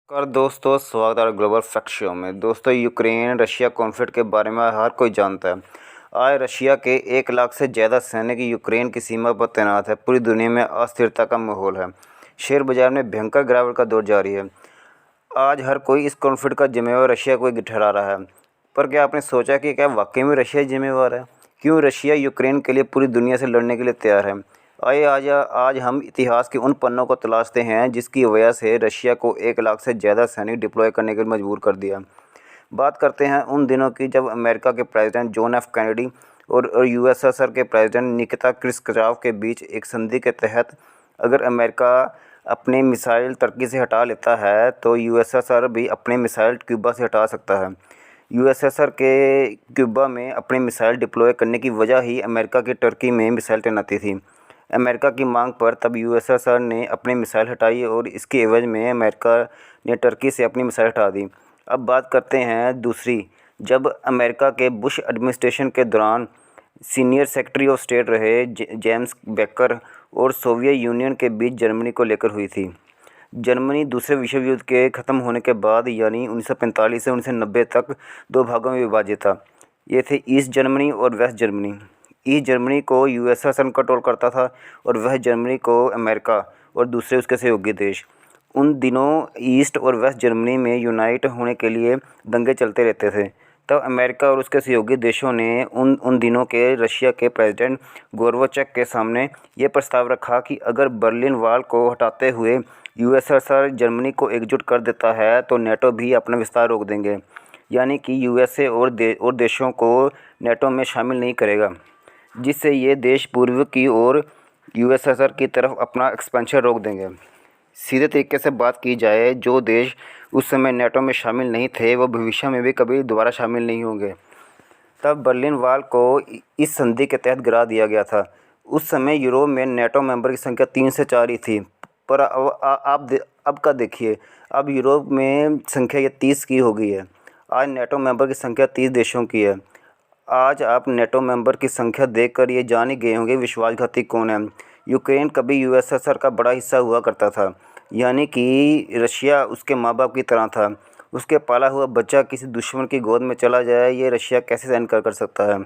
कर दोस्तों, स्वागत है ग्लोबल फैक्ट शो में। दोस्तों, यूक्रेन रशिया कॉन्फ्लिक्ट के बारे में हर कोई जानता है। आज रशिया के 1 लाख से ज़्यादा सैनिक यूक्रेन की सीमा पर तैनात है। पूरी दुनिया में अस्थिरता का माहौल है। शेयर बाजार में भयंकर गिरावट का दौर जारी है। आज हर कोई इस कॉन्फ्लिक्ट का जिम्मेवार रशिया को ही ठहरा रहा है। पर क्या आपने सोचा कि क्या वाकई में रशिया जिम्मेवार है? क्यों रशिया यूक्रेन के लिए पूरी दुनिया से लड़ने के लिए तैयार है? आइए आज हम इतिहास के उन पन्नों को तलाशते हैं जिसकी वजह से रशिया को 1 लाख से ज़्यादा सैनिक डिप्लॉय करने के लिए मजबूर कर दिया। बात करते हैं उन दिनों की जब अमेरिका के प्रेसिडेंट जॉन एफ कैनेडी और यूएसएसआर के प्रेसिडेंट निकिता क्रुश्चेव के बीच एक संधि के तहत अगर अमेरिका अपने मिसाइल तुर्की से हटा लेता है तो यूएसएसआर भी अपने मिसाइल क्यूबा से हटा सकता है। यूएसएसआर के क्यूबा में अपने मिसाइल डिप्लॉय करने की वजह ही अमेरिका की तुर्की में मिसाइल तैनाती थी। अमेरिका की मांग पर तब यूएसएसआर ने अपनी मिसाइल हटाई और इसके एवज में अमेरिका ने तुर्की से अपनी मिसाइल हटा दी। अब बात करते हैं दूसरी, जब अमेरिका के बुश एडमिनिस्ट्रेशन के दौरान सीनियर सेक्रेटरी ऑफ स्टेट रहे जेम्स बेकर और सोवियत यूनियन के बीच जर्मनी को लेकर हुई थी। जर्मनी दूसरे विश्व युद्ध के ख़त्म होने के बाद यानी 1945 से 1990 तक 2 भागों में विभाजित था। ये थे ईस्ट जर्मनी और वेस्ट जर्मनी। ईस्ट जर्मनी को यूएसएसआर कंट्रोल करता था और वेस्ट जर्मनी को अमेरिका और दूसरे उसके सहयोगी देश। उन दिनों ईस्ट और वेस्ट जर्मनी में यूनाइट होने के लिए दंगे चलते रहते थे। तब अमेरिका और उसके सहयोगी देशों ने उन दिनों के रशिया के प्रेसिडेंट गोर्बाचेव के सामने ये प्रस्ताव रखा कि अगर बर्लिन वॉल को हटाते हुए यूएसएसआर जर्मनी को एकजुट कर देता है तो नेटो भी अपना विस्तार रोक देंगे, यानी कि यूएसए और देशों को नेटो में शामिल नहीं करेगा, जिससे ये देश पूर्व की ओर यूएसएसआर की तरफ अपना एक्सपेंशन रोक देंगे। सीधे तरीके से बात की जाए, जो देश उस समय नेटो में शामिल नहीं थे वो भविष्य में भी कभी दोबारा शामिल नहीं होंगे। तब बर्लिन वॉल को इस संधि के तहत गिरा दिया गया था। उस समय यूरोप में नेटो मेंबर की संख्या 3 से 4 ही थी, पर अब का देखिए, अब यूरोप में संख्या ये 30 की हो गई है। आज नेटो मेंबर की संख्या 30 देशों की है। आज आप नेटो मेंबर की संख्या देखकर ये जान ही गए होंगे विश्वासघाती कौन है। यूक्रेन कभी यूएसएसआर का बड़ा हिस्सा हुआ करता था, यानी कि रशिया उसके माँ बाप की तरह था। उसके पाला हुआ बच्चा किसी दुश्मन की गोद में चला जाए, ये रशिया कैसे सहन कर सकता है।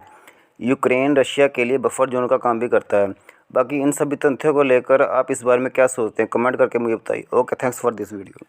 यूक्रेन रशिया के लिए बफर जोन का काम भी करता है। बाकी इन सभी तथ्यों को लेकर आप इस बारे में क्या सोचते हैं, कमेंट करके मुझे बताइए। Okay, thanks for this video.